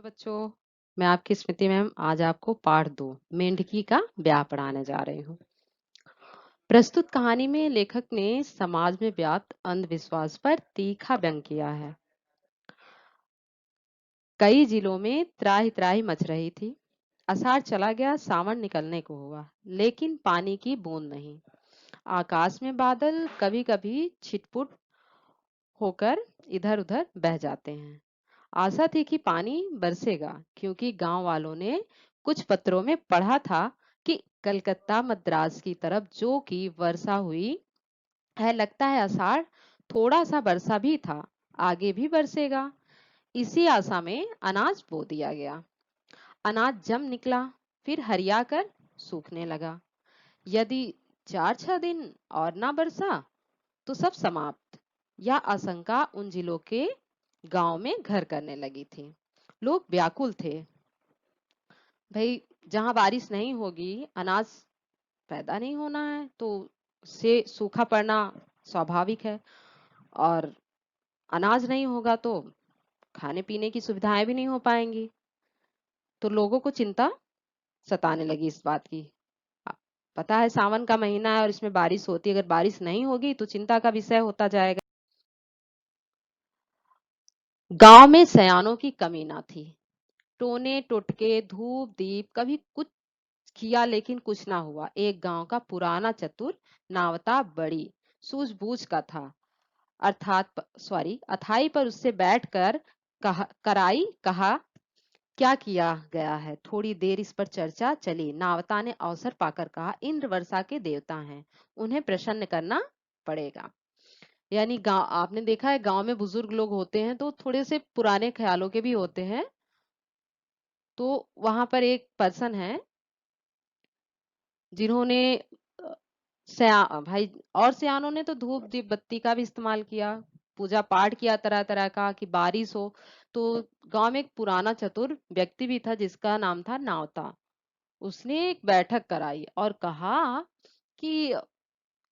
बच्चों, मैं आपकी स्मृति मैम आज आपको पाठ 2 मेंढकी का ब्याह पढ़ाने जा रही हूँ। प्रस्तुत कहानी में लेखक ने समाज में व्याप्त अंधविश्वास पर तीखा व्यंग किया है। कई जिलों में त्राही त्राही मच रही थी। आषाढ़ चला गया, सावन निकलने को हुआ, लेकिन पानी की बूंद नहीं। आकाश में बादल कभी कभी छिटपुट होकर इधर उधर बह जाते हैं। आशा थी कि पानी बरसेगा, क्योंकि गांव वालों ने कुछ पत्रों में पढ़ा था कि कलकत्ता मद्रास की तरफ जो की वर्षा हुई है, लगता है आषाढ़ थोड़ा सा बरसा भी था, आगे भी बरसेगा। इसी आशा में अनाज बो दिया गया। अनाज जम निकला, फिर हरिया कर सूखने लगा। यदि 4-6 दिन और ना बरसा तो सब समाप्त। यह आशंका उन जिलों के गांव में घर करने लगी थी। लोग व्याकुल थे। भाई, जहां बारिश नहीं होगी, अनाज पैदा नहीं होना है, तो से सूखा पड़ना स्वाभाविक है। और अनाज नहीं होगा तो खाने पीने की सुविधाएं भी नहीं हो पाएंगी। तो लोगों को चिंता सताने लगी इस बात की। आ- पता है सावन का महीना है और इसमें बारिश होती है, अगर बारिश नहीं होगी तो चिंता का विषय होता जाएगा। गांव में सयानों की कमी ना थी। टोने टोटके धूप दीप कभी कुछ किया, लेकिन कुछ ना हुआ। एक गांव का पुराना चतुर नावता बड़ी सूझबूझ का था। सॉरी, अथाई पर उससे बैठकर कहा क्या किया गया है। थोड़ी देर इस पर चर्चा चली। नावता ने अवसर पाकर कहा, इंद्र वर्षा के देवता हैं, उन्हें प्रसन्न करना पड़ेगा। यानी गांव, आपने देखा है गांव में बुजुर्ग लोग होते हैं तो थोड़े से पुराने ख्यालों के भी होते हैं। तो वहां पर एक पर्सन है जिन्होंने भाई, और सयानों ने तो धूप दीप बत्ती का भी इस्तेमाल किया, पूजा पाठ किया तरह तरह का कि बारिश हो। तो गांव में एक पुराना चतुर व्यक्ति भी था जिसका नाम था नावता। उसने एक बैठक कराई और कहा कि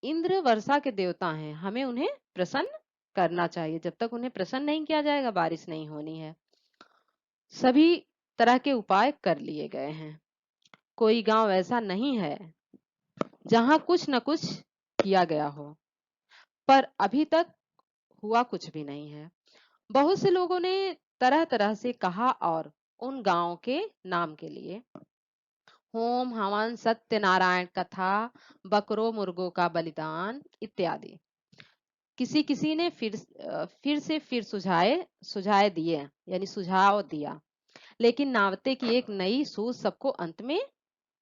इंद्र वर्षा के देवता हैं, हमें उन्हें प्रसन्न करना चाहिए। जब तक उन्हें प्रसन्न नहीं किया जाएगा, बारिश नहीं होनी है। सभी तरह के उपाय कर लिए गए हैं। कोई गांव ऐसा नहीं है जहां कुछ न कुछ किया गया हो, पर अभी तक हुआ कुछ भी नहीं है। बहुत से लोगों ने तरह तरह से कहा और उन गांवों के नाम के लिए होम हवन सत्यनारायण कथा, बकरों मुर्गों का बलिदान इत्यादि। किसी किसी ने फिर सुझाए दिए, यानी सुझाव दिया। लेकिन नावते की एक नई सूझ सबको अंत में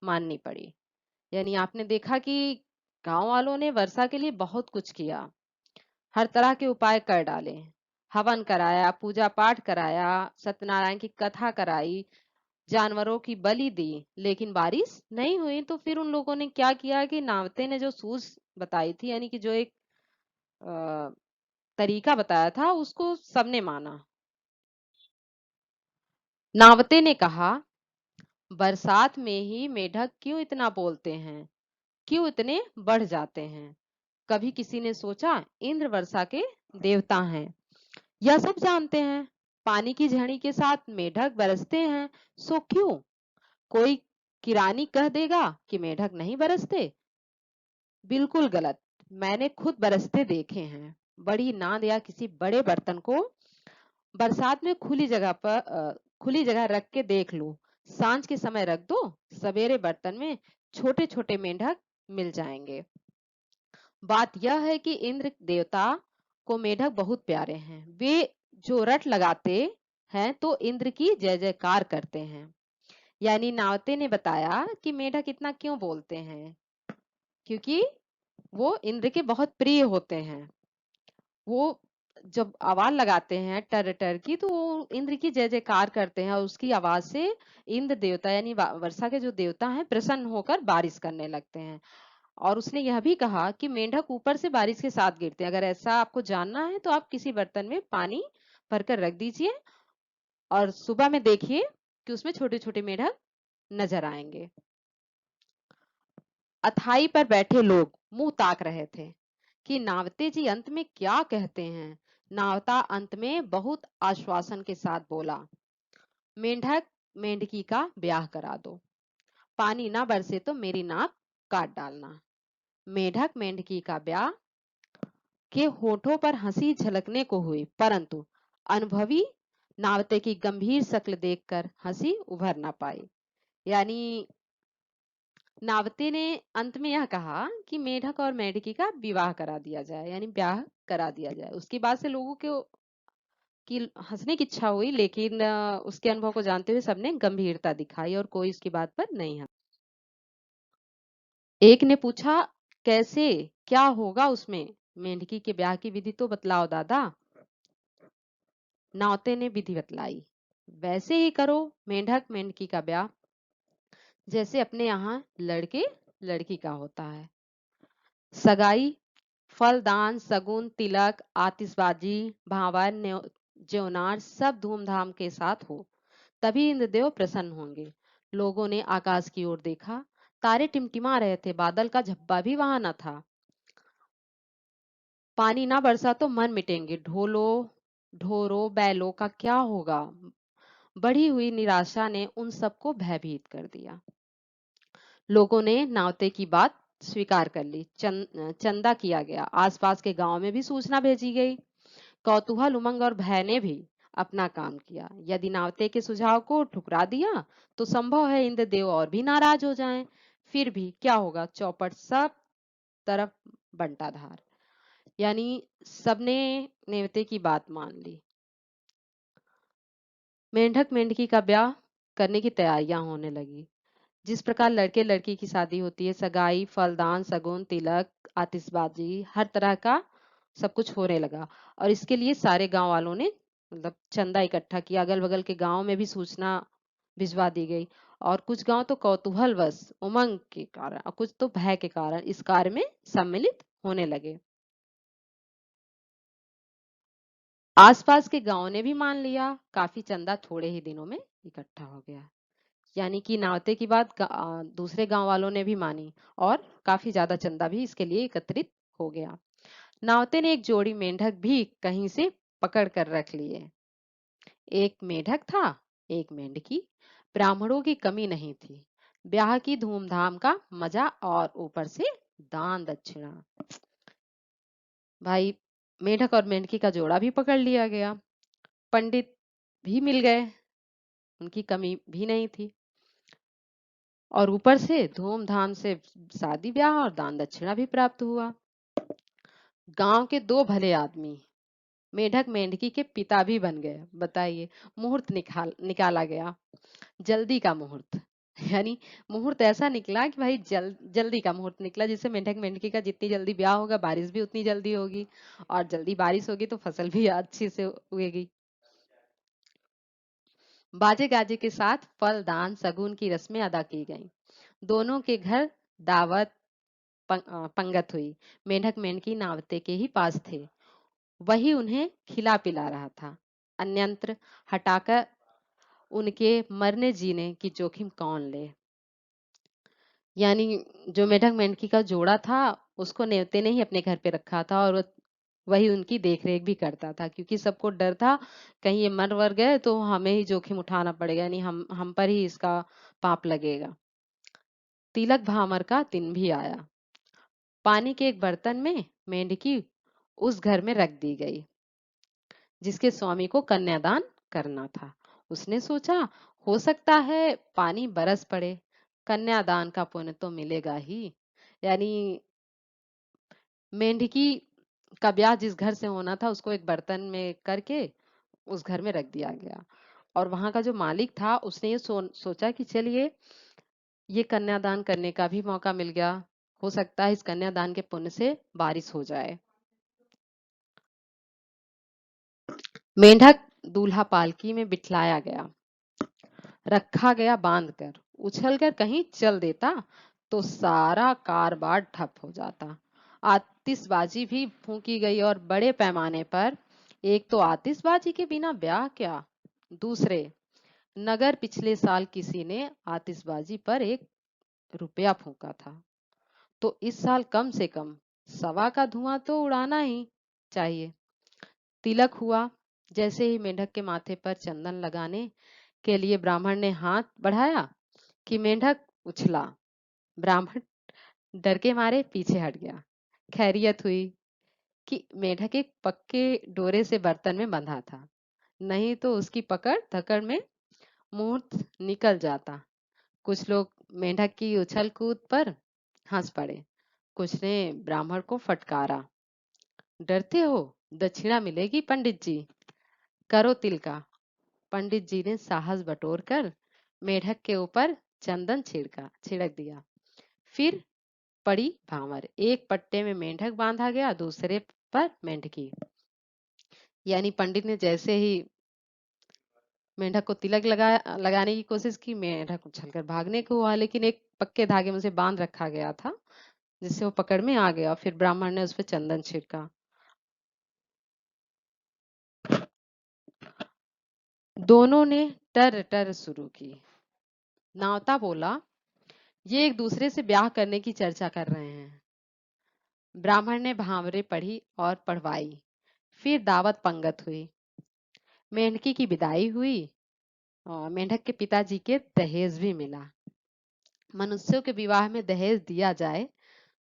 माननी पड़ी। यानी आपने देखा कि गांव वालों ने वर्षा के लिए बहुत कुछ किया, हर तरह के उपाय कर डाले। हवन कराया, पूजा पाठ कराया, सत्यनारायण की कथा कराई, जानवरों की बलि दी, लेकिन बारिश नहीं हुई। तो फिर उन लोगों ने क्या किया कि नावते ने जो सूझ बताई थी, यानी कि जो एक अ, तरीका बताया था, उसको सबने माना। नावते ने कहा, बरसात में ही मेढक क्यों इतना बोलते हैं, क्यों इतने बढ़ जाते हैं। कभी किसी ने सोचा इंद्र वर्षा के देवता हैं, यह सब जानते हैं। पानी की झड़ी के साथ मेढक बरसते हैं, सो क्यों कोई किरानी कह देगा कि मेढक नहीं बरसते। बिल्कुल गलत। मैंने खुद बरसते देखे हैं। बड़ी नाद या किसी बड़े बर्तन को बरसात में खुली जगह रख के देख लो। सांझ के समय रख दो, सवेरे बर्तन में छोटे छोटे मेंढक मिल जाएंगे। बात यह है कि इंद्र देवता को मेढक बहुत प्यारे हैं। वे जो रट लगाते हैं तो इंद्र की जय जयकार करते हैं। यानी नावते ने बताया कि मेढक इतना क्यों बोलते हैं, क्योंकि वो इंद्र के बहुत प्रिय होते हैं। वो जब आवाज लगाते हैं टर टर की, तो वो इंद्र की जय जयकार करते हैं और उसकी आवाज से इंद्र देवता यानी वर्षा के जो देवता हैं प्रसन्न होकर बारिश करने लगते हैं। और उसने यह भी कहा कि मेंढक ऊपर से बारिश के साथ गिरते हैं। अगर ऐसा आपको जानना है तो आप किसी बर्तन में पानी भरकर रख दीजिए और सुबह में देखिए कि उसमें छोटे छोटे मेंढक नजर आएंगे। अथाई पर बैठे लोग मुंह ताक रहे थे कि नावते जी अंत में क्या कहते हैं। नावता अंत में बहुत आश्वासन के साथ बोला, मेंढक मेंढकी का ब्याह करा दो, पानी ना बरसे तो मेरी नाक काट डालना। मेढक मेंढकी का ब्याह के होठों पर हंसी झलकने को हुई, परंतु अनुभवी नावते की गंभीर शक्ल देखकर हंसी उभर ना पाई। यानी नावते ने अंत में यह कहा कि मेढक और मेढकी का विवाह करा दिया जाए, यानी ब्याह करा दिया जाए। उसके बाद से लोगों को की हंसने की इच्छा हुई, लेकिन उसके अनुभव को जानते हुए सबने गंभीरता दिखाई और कोई उसकी बात पर नहीं हंसा। एक ने पूछा, कैसे, क्या होगा उसमें? मेंढकी के ब्याह की विधि तो बतलाओ दादा। नावते ने विधि बतलाई। वैसे ही करो मेंढक मेंढकी का ब्याह, जैसे अपने यहाँ लड़के लड़की का होता है। सगाई, फलदान, सगुन, तिलक, आतिशबाजी, भावर, न्योनार सब धूमधाम के साथ हो, तभी इंद्रदेव प्रसन्न होंगे। लोगों ने आकाश की ओर देखा, तारे टिमटिमा रहे थे, बादल का झब्बा भी वहां न था। पानी ना बरसा तो मन मिटेंगे, ढोलो ढोरों बैलों का क्या होगा? बढ़ी हुई निराशा ने उन सबको भयभीत कर दिया। लोगों ने नावते की बात स्वीकार कर ली। चंदा किया गया, आसपास के गांव में भी सूचना भेजी गई। कौतूहल, उमंग और भय ने भी अपना काम किया। यदि नावते के सुझाव को ठुकरा दिया तो संभव है इंद्रदेव और भी नाराज हो जाएं। फिर भी क्या होगा, चौपट सब तरफ बंटाधार। यानी सबने नेवते की बात मान ली। मेंढक मेंढकी का ब्याह करने की तैयारियां होने लगी। जिस प्रकार लड़के लड़की की शादी होती है, सगाई, फलदान, सगुन, तिलक, आतिशबाजी, हर तरह का सब कुछ होने लगा। और इसके लिए सारे गांव वालों ने मतलब चंदा इकट्ठा किया। अगल बगल के गांव में भी सूचना भिजवा दी गई। और कुछ गांव तो कौतूहलवश, उमंग के कारण और कुछ तो भय के कारण इस कार्य में सम्मिलित होने लगे। आसपास के गांव ने भी मान लिया। काफी चंदा थोड़े ही दिनों में इकट्ठा हो गया। यानी कि नावते की बात दूसरे गांव वालों ने भी मानी और काफी ज्यादा चंदा भी इसके लिए एकत्रित हो गया। नावते ने एक जोड़ी मेंढक भी कहीं से पकड़ कर रख लिए। एक मेढक था, एक मेंढकी। ब्राह्मणों की कमी नहीं थी। ब्याह की धूमधाम का मजा और ऊपर से दान दक्षिणा। भाई, मेढक और मेंढकी का जोड़ा भी पकड़ लिया गया। पंडित भी मिल गए, उनकी कमी भी नहीं थी। और ऊपर से धूमधाम से शादी ब्याह और दान दक्षिणा भी प्राप्त हुआ। गांव के दो भले आदमी मेढक मेंढकी के पिता भी बन गए। बताइए, मुहूर्त निकाला गया, जल्दी का मुहूर्त। यानी मुहूर्त ऐसा निकला कि भाई जल्दी का मुहूर्त निकला, जिससे मेंढक मेंढकी का जितनी जल्दी ब्याह होगा, बारिश भी उतनी जल्दी होगी। और जल्दी बारिश होगी तो फसल भी अच्छी से उगेगी। बाजे गाजे के साथ फल दान सगुन की रस्में अदा की गईं। दोनों के घर दावत पंगत हुई। मेंढक मेंढकी नावते के ही पास थे। वही उन्हें खिला पिला रहा था। अन्यंत्र हटाकर उनके मरने जीने की जोखिम कौन ले? यानी जो मेढक मेंढकी का जोड़ा था, उसको नेवते ने ही अपने घर पे रखा था और वही उनकी देख रेख भी करता था, क्योंकि सबको डर था कहीं ये मर वर गए तो हमें ही जोखिम उठाना पड़ेगा, यानी हम पर ही इसका पाप लगेगा। तिलक भामर का दिन भी आया। पानी के एक बर्तन में मेंढकी उस घर में रख दी गई जिसके स्वामी को कन्यादान करना था। उसने सोचा, हो सकता है पानी बरस पड़े, कन्यादान का पुण्य तो मिलेगा ही। यानी मेंढकी का ब्याह जिस घर से होना था, उसको एक बर्तन में करके उस घर में रख दिया गया। और वहां का जो मालिक था, उसने ये सोचा कि चलिए, ये कन्यादान करने का भी मौका मिल गया, हो सकता है इस कन्यादान के पुण्य से बारिश हो जाए। मेंढक दूल्हा पालकी में बिठलाया गया, रखा गया बांध कर। उछल कर कहीं चल देता तो सारा कारोबार ठप हो जाता। आतिशबाजी भी फूंकी गई और बड़े पैमाने पर। एक तो आतिशबाजी के बिना ब्याह क्या, दूसरे नगर पिछले साल किसी ने आतिशबाजी पर 1 रुपया फूंका था, तो इस साल कम से कम 1.25 का धुआं तो उड़ाना ही चाहिए। तिलक हुआ। जैसे ही मेंढक के माथे पर चंदन लगाने के लिए ब्राह्मण ने हाथ बढ़ाया कि मेंढक उछला। ब्राह्मण डर के मारे पीछे हट गया। खैरियत हुई कि मेंढक एक पक्के डोरे से बर्तन में बंधा था, नहीं तो उसकी पकड़ धकड़ में मुहूर्त निकल जाता। कुछ लोग मेंढक की उछल कूद पर हंस पड़े, कुछ ने ब्राह्मण को फटकारा। डरते हो? दक्षिणा मिलेगी पंडित जी, करो तिल का। पंडित जी ने साहस बटोरकर मेढक के ऊपर चंदन छिड़क दिया। फिर पड़ी भांवर। एक पट्टे में मेंढक बांधा गया, दूसरे पर मेंढकी। यानी पंडित ने जैसे ही मेंढक को तिलक लगाने की कोशिश की, मेंढक उछलकर भागने को हुआ, लेकिन एक पक्के धागे में उसे बांध रखा गया था, जिससे वो पकड़ में आ गया। फिर ब्राह्मण ने उस पर चंदन छिड़का। दोनों ने टर टर शुरू की। नावता बोला, ये एक दूसरे से ब्याह करने की चर्चा कर रहे हैं। ब्राह्मण ने भांवरे पढ़ी और पढ़वाई। फिर दावत पंगत हुई। मेंढकी की विदाई हुई और मेंढक के पिताजी के दहेज भी मिला। मनुष्यों के विवाह में दहेज दिया जाए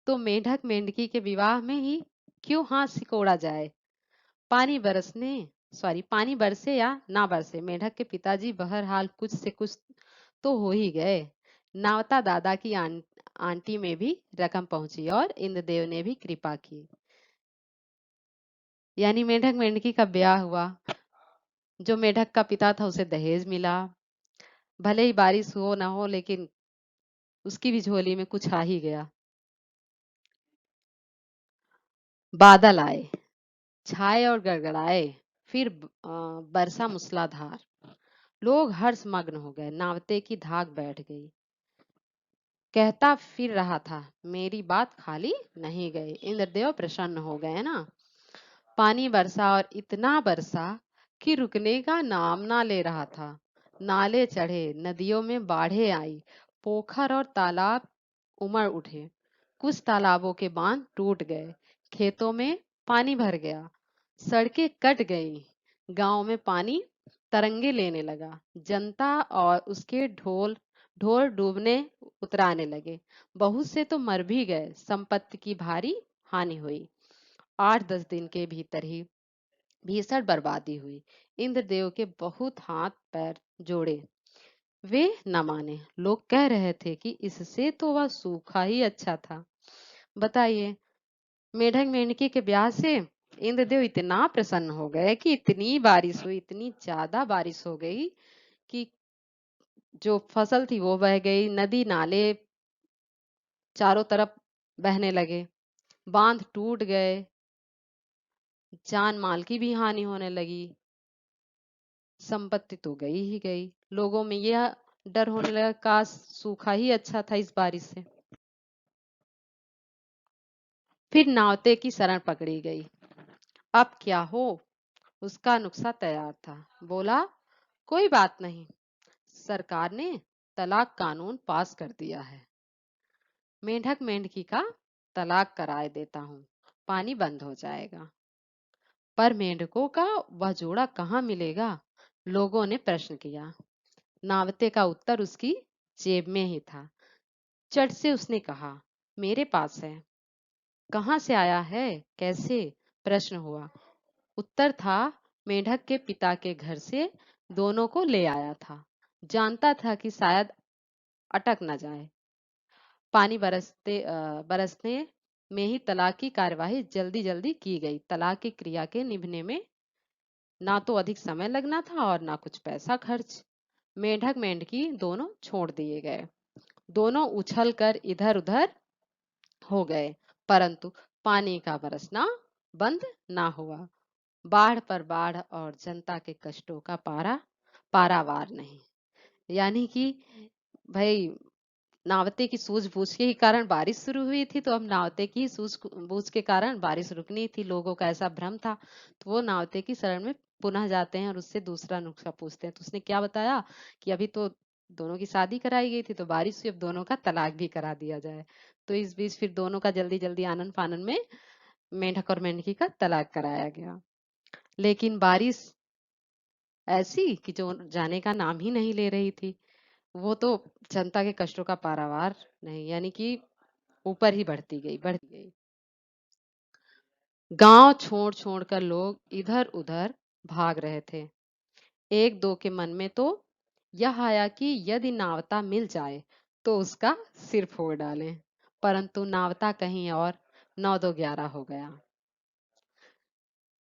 तो मेंढक मेंढकी के विवाह में ही क्यों हाथ सिकोड़ा जाए। पानी बरसे या ना बरसे, मेंढक के पिताजी बहरहाल कुछ से कुछ तो हो ही गए। नावता दादा की आंटी में भी रकम पहुंची और इंद्रदेव ने भी कृपा की। यानी मेंढक मेंढकी का ब्याह हुआ। जो मेढक का पिता था उसे दहेज मिला। भले ही बारिश हो ना हो, लेकिन उसकी भी झोली में कुछ आ ही गया। बादल आए, छाए और गड़गड़ाए। फिर बरसा मूसलाधार। लोग हर्ष मग्न हो गए। नावते की धाक बैठ गई। कहता फिर रहा था, मेरी बात खाली नहीं गई। इंद्रदेव प्रसन्न हो गए ना। पानी बरसा और इतना बरसा कि रुकने का नाम ना ले रहा था। नाले चढ़े, नदियों में बाढ़ें आई, पोखर और तालाब उमड़ उठे। कुछ तालाबों के बांध टूट गए, खेतों में पानी भर गया, सड़कें कट गई, गांव में पानी तरंगे लेने लगा। जनता और उसके ढोल ढोर डूबने उतराने लगे। बहुत से तो मर भी गए। संपत्ति की भारी हानि हुई। 8-10 दिन के भीतर ही भीषण बर्बादी हुई। इंद्रदेव के बहुत हाथ पैर जोड़े, वे न माने। लोग कह रहे थे कि इससे तो वह सूखा ही अच्छा था। बताइए, मेढक मेंढकी के ब्याह से इंद्रदेव इतना प्रसन्न हो गए कि इतनी बारिश हुई, इतनी ज्यादा बारिश हो गई कि जो फसल थी वो बह गई। नदी नाले चारों तरफ बहने लगे, बांध टूट गए, जान माल की भी हानि होने लगी। संपत्ति तो गई ही गई। लोगों में यह डर होने लगा, काश सूखा ही अच्छा था इस बारिश से। फिर नावते की शरण पकड़ी गई। अब क्या हो? उसका नुस्खा तैयार था। बोला, कोई बात नहीं, सरकार ने तलाक कानून पास कर दिया है। मेंढक मेंढकी का तलाक कराए देता हूँ, पानी बंद हो जाएगा। पर मेंढकों का वह जोड़ा कहाँ मिलेगा? लोगों ने प्रश्न किया। नावते का उत्तर उसकी जेब में ही था। चट से उसने कहा, मेरे पास है। कहाँ से आया है, कैसे? प्रश्न हुआ। उत्तर था, मेढक के पिता के घर से दोनों को ले आया था। जानता था कि शायद अटक न जाए। पानी बरसने में ही तलाक की कार्यवाही जल्दी जल्दी की गई। तलाक की क्रिया के निभने में ना तो अधिक समय लगना था और ना कुछ पैसा खर्च। मेढक मेंढकी दोनों छोड़ दिए गए। दोनों उछल कर इधर उधर हो गए, परंतु पानी का बरसना बंद ना हुआ। बाढ़ पर बाढ़ और जनता के कष्टों का पारावार नहीं। यानी कि भाई, नावते की सूझबूझ के ही कारण बारिश शुरू हुई थी, तो अब नावते की सूझबूझ के कारण बारिश रुकनी थी। लोगों का ऐसा भ्रम था, तो वो नावते की शरण में पुनः जाते हैं और उससे दूसरा नुस्खा पूछते हैं। तो उसने क्या बताया कि अभी तो दोनों की शादी कराई गई थी, तो बारिश हुई, अब दोनों का तलाक भी करा दिया जाए। तो इस बीच फिर दोनों का जल्दी जल्दी आनन फानन में मेंढक और मेंढकी का तलाक कराया गया। लेकिन बारिश ऐसी कि जो जाने का नाम ही नहीं ले रही थी। वो तो जनता के कष्टों का पारावार नहीं, यानी कि ऊपर ही बढ़ती गई। गांव छोड़ छोड़ कर लोग इधर उधर भाग रहे थे। एक दो के मन में तो यह आया कि यदि नावता मिल जाए तो उसका सिर फोड़ डालें, परंतु नावता कहीं और 9 दो 11 हो गया।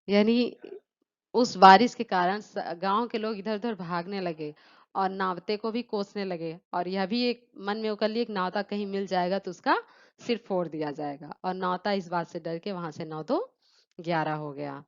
यानी उस बारिश के कारण गांव के लोग इधर उधर भागने लगे और नावते को भी कोसने लगे, और यह भी एक मन में उकर लिए कि नावता कहीं मिल जाएगा तो उसका सिर फोड़ दिया जाएगा, और नावता इस बात से डर के वहां से 9 दो 11 हो गया।